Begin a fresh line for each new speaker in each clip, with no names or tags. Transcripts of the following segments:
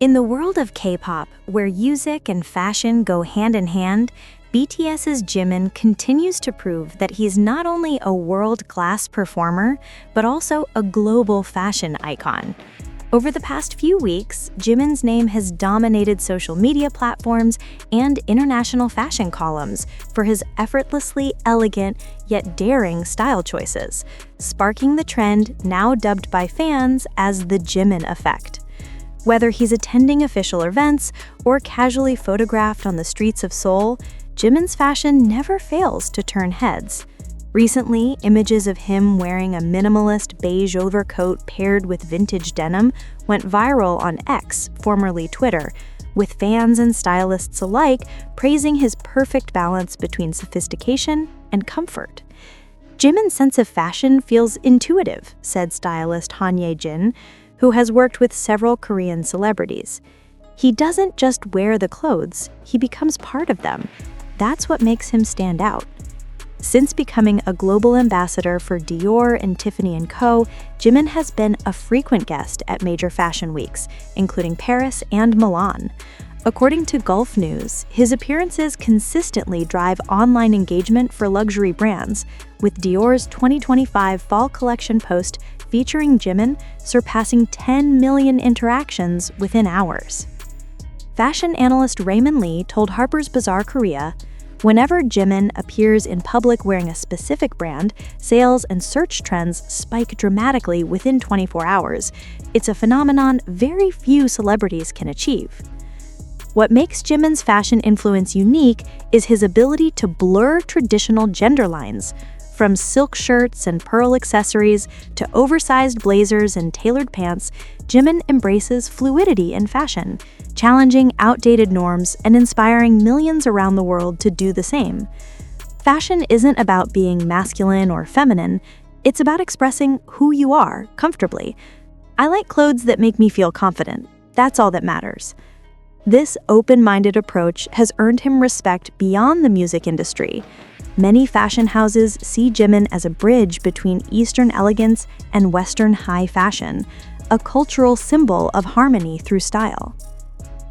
In the world of K-pop, where music and fashion go hand in hand, BTS's Jimin continues to prove that he's not only a world-class performer, but also a global fashion icon. Over the past few weeks, Jimin's name has dominated social media platforms and international fashion columns for his effortlessly elegant yet daring style choices, sparking the trend now dubbed by fans as the Jimin effect. Whether he's attending official events or casually photographed on the streets of Seoul, Jimin's fashion never fails to turn heads. Recently, images of him wearing a minimalist beige overcoat paired with vintage denim went viral on X, formerly Twitter, with fans and stylists alike praising his perfect balance between sophistication and comfort. Jimin's sense of fashion feels intuitive, said stylist Han Ye-jin, who has worked with several Korean celebrities. He doesn't just wear the clothes, he becomes part of them. That's what makes him stand out. Since becoming a global ambassador for Dior and Tiffany & Co., Jimin has been a frequent guest at major fashion weeks, including Paris and Milan. According to Gulf News, his appearances consistently drive online engagement for luxury brands, with Dior's 2025 fall collection post featuring Jimin surpassing 10 million interactions within hours. Fashion analyst Raymond Lee told Harper's Bazaar Korea, "Whenever Jimin appears in public wearing a specific brand, sales and search trends spike dramatically within 24 hours. It's a phenomenon very few celebrities can achieve." What makes Jimin's fashion influence unique is his ability to blur traditional gender lines. From silk shirts and pearl accessories to oversized blazers and tailored pants, Jimin embraces fluidity in fashion, challenging outdated norms and inspiring millions around the world to do the same. Fashion isn't about being masculine or feminine, it's about expressing who you are comfortably. "I like clothes that make me feel confident. That's all that matters." This open-minded approach has earned him respect beyond the music industry. Many fashion houses see Jimin as a bridge between Eastern elegance and Western high fashion, a cultural symbol of harmony through style.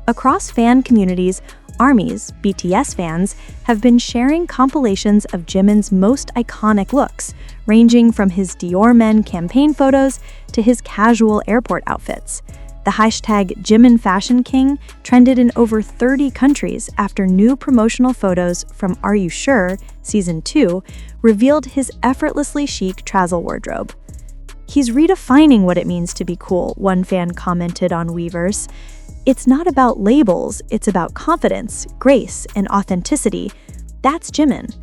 Across fan communities, ARMY's BTS fans have been sharing compilations of Jimin's most iconic looks, ranging from his Dior Men campaign photos to his casual airport outfits. The hashtag #JiminFashionKing trended in over 30 countries after new promotional photos from Are You Sure? Season 2 revealed his effortlessly chic travel wardrobe. "He's redefining what it means to be cool," one fan commented on Weverse. "It's not about labels, it's about confidence, grace, and authenticity. That's Jimin."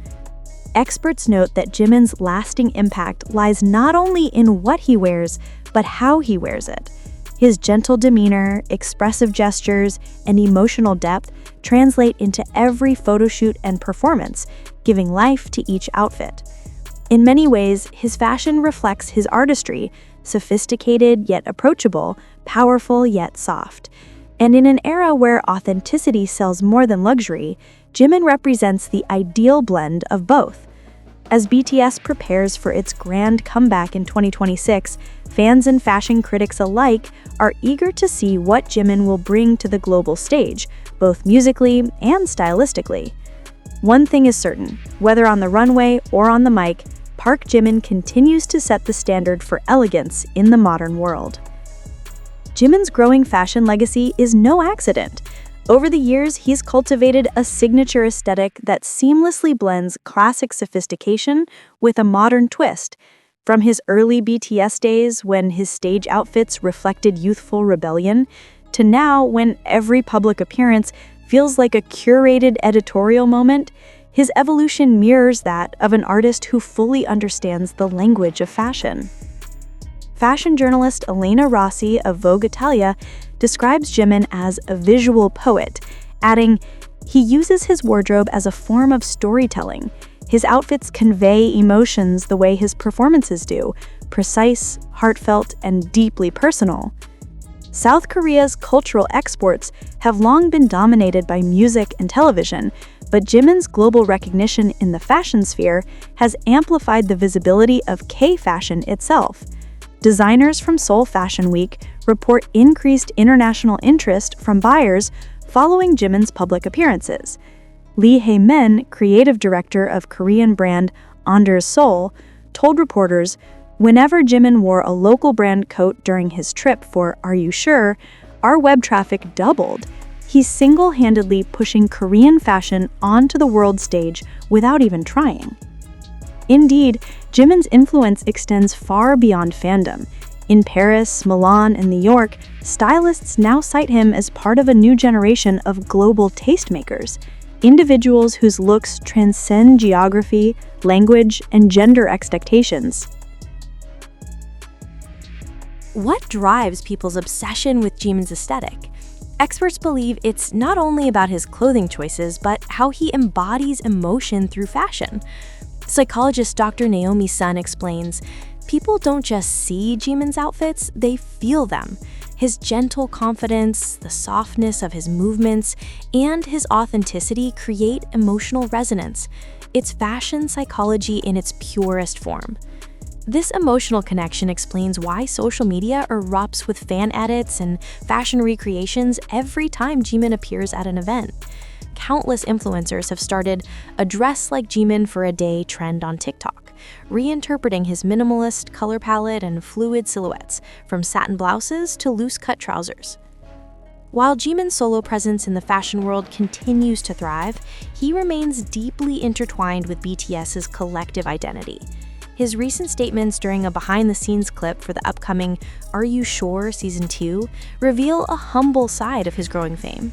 Experts note that Jimin's lasting impact lies not only in what he wears, but how he wears it. His gentle demeanor, expressive gestures, and emotional depth translate into every photoshoot and performance, giving life to each outfit. In many ways, his fashion reflects his artistry, sophisticated yet approachable, powerful yet soft. And in an era where authenticity sells more than luxury, Jimin represents the ideal blend of both. As BTS prepares for its grand comeback in 2026, fans and fashion critics alike are eager to see what Jimin will bring to the global stage, both musically and stylistically. One thing is certain, whether on the runway or on the mic, Park Jimin continues to set the standard for elegance in the modern world. Jimin's growing fashion legacy is no accident. Over the years, he's cultivated a signature aesthetic that seamlessly blends classic sophistication with a modern twist. From his early BTS days, when his stage outfits reflected youthful rebellion, to now, when every public appearance feels like a curated editorial moment, his evolution mirrors that of an artist who fully understands the language of fashion. Fashion journalist Elena Rossi of Vogue Italia describes Jimin as a visual poet, adding, "He uses his wardrobe as a form of storytelling. His outfits convey emotions the way his performances do, precise, heartfelt, and deeply personal." South Korea's cultural exports have long been dominated by music and television, but Jimin's global recognition in the fashion sphere has amplified the visibility of K-fashion itself.
designers from Seoul Fashion Week report increased international interest from buyers following Jimin's public appearances. Lee Hae-min, creative director of Korean brand Anders Seoul, told reporters, "Whenever Jimin wore a local brand coat during his trip for Are You Sure?, our web traffic doubled. He's single-handedly pushing Korean fashion onto the world stage without even trying." Indeed, Jimin's influence extends far beyond fandom. In Paris, Milan, and New York, stylists now cite him as part of a new generation of global tastemakers, individuals whose looks transcend geography, language, and gender expectations.
What drives people's obsession with Jimin's aesthetic? Experts believe it's not only about his clothing choices, but how he embodies emotion through fashion. Psychologist Dr. Naomi Sun explains, people don't just see Jimin's outfits, they feel them. His gentle confidence, the softness of his movements, and his authenticity create emotional resonance. It's fashion psychology in its purest form. This emotional connection explains why social media erupts with fan edits and fashion recreations every time Jimin appears at an event. Countless influencers have started a dress like Jimin for a day trend on TikTok, reinterpreting his minimalist color palette and fluid silhouettes, from satin blouses to loose-cut trousers. While Jimin's solo presence in the fashion world continues to thrive, he remains deeply intertwined with BTS's collective identity. His recent statements during a behind-the-scenes clip for the upcoming Are You Sure? Season 2 reveal a humble side of his growing fame.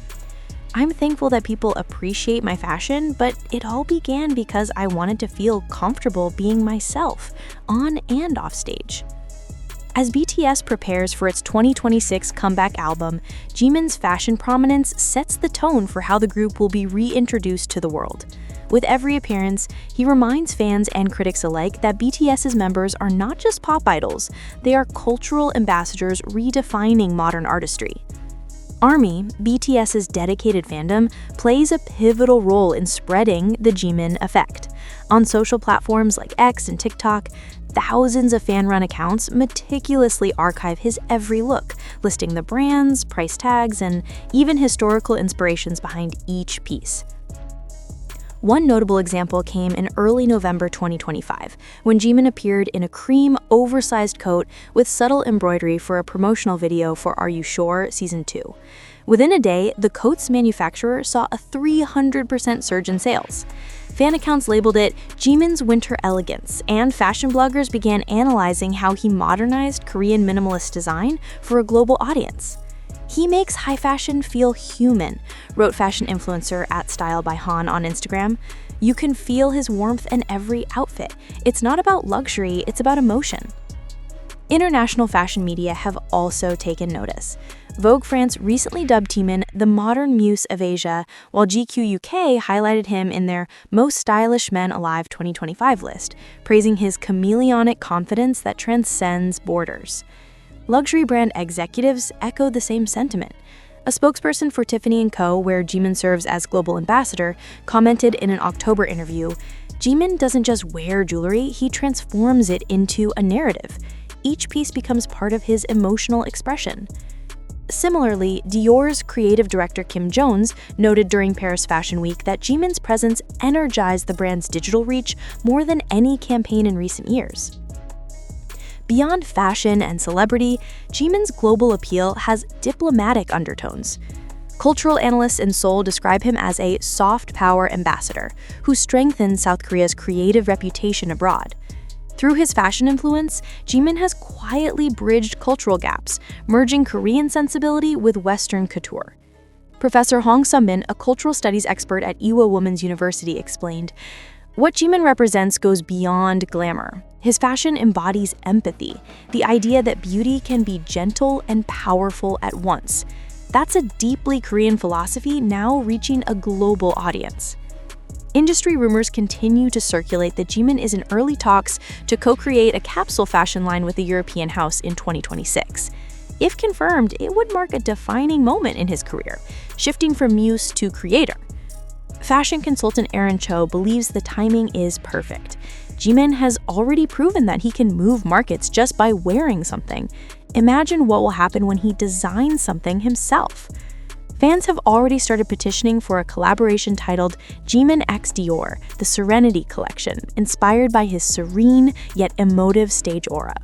"I'm thankful that people appreciate my fashion, but it all began because I wanted to feel comfortable being myself, on and off stage." As BTS prepares for its 2026 comeback album, Jimin's fashion prominence sets the tone for how the group will be reintroduced to the world. With every appearance, he reminds fans and critics alike that BTS's members are not just pop idols, they are cultural ambassadors redefining modern artistry. ARMY, BTS's dedicated fandom, plays a pivotal role in spreading the Jimin effect. On social platforms like X and TikTok, thousands of fan-run accounts meticulously archive his every look, listing the brands, price tags, and even historical inspirations behind each piece. One notable example came in early November 2025, when Jimin appeared in a cream, oversized coat with subtle embroidery for a promotional video for Are You Sure? Season 2. Within a day, the coat's manufacturer saw a 300% surge in sales. Fan accounts labeled it Jimin's winter elegance, and fashion bloggers began analyzing how he modernized Korean minimalist design for a global audience. "He makes high fashion feel human," wrote fashion influencer @StyleByHan on Instagram. "You can feel his warmth in every outfit. It's not about luxury, it's about emotion." International fashion media have also taken notice. Vogue France recently dubbed Jimin the modern muse of Asia, while GQ UK highlighted him in their Most Stylish Men Alive 2025 list, praising his chameleonic confidence that transcends borders. Luxury brand executives echoed the same sentiment. A spokesperson for Tiffany & Co., where Jimin serves as global ambassador, commented in an October interview, "Jimin doesn't just wear jewelry, he transforms it into a narrative. Each piece becomes part of his emotional expression." Similarly, Dior's creative director Kim Jones noted during Paris Fashion Week that Jimin's presence energized the brand's digital reach more than any campaign in recent years. Beyond fashion and celebrity, Jimin's global appeal has diplomatic undertones. Cultural analysts in Seoul describe him as a soft power ambassador who strengthens South Korea's creative reputation abroad. Through his fashion influence, Jimin has quietly bridged cultural gaps, merging Korean sensibility with Western couture. Professor Hong Sung-min, a cultural studies expert at Ewha Women's University, explained, "What Jimin represents goes beyond glamour. His fashion embodies empathy, the idea that beauty can be gentle and powerful at once. That's a deeply Korean philosophy now reaching a global audience." Industry rumors continue to circulate that Jimin is in early talks to co-create a capsule fashion line with a European house in 2026. If confirmed, it would mark a defining moment in his career, shifting from muse to creator. Fashion consultant Aaron Cho believes the timing is perfect.
Jimin has already proven that he can move markets just by wearing something. Imagine what will happen when he designs something himself. Fans have already started petitioning for a collaboration titled Jimin x Dior, the Serenity Collection, inspired by his serene yet emotive stage aura.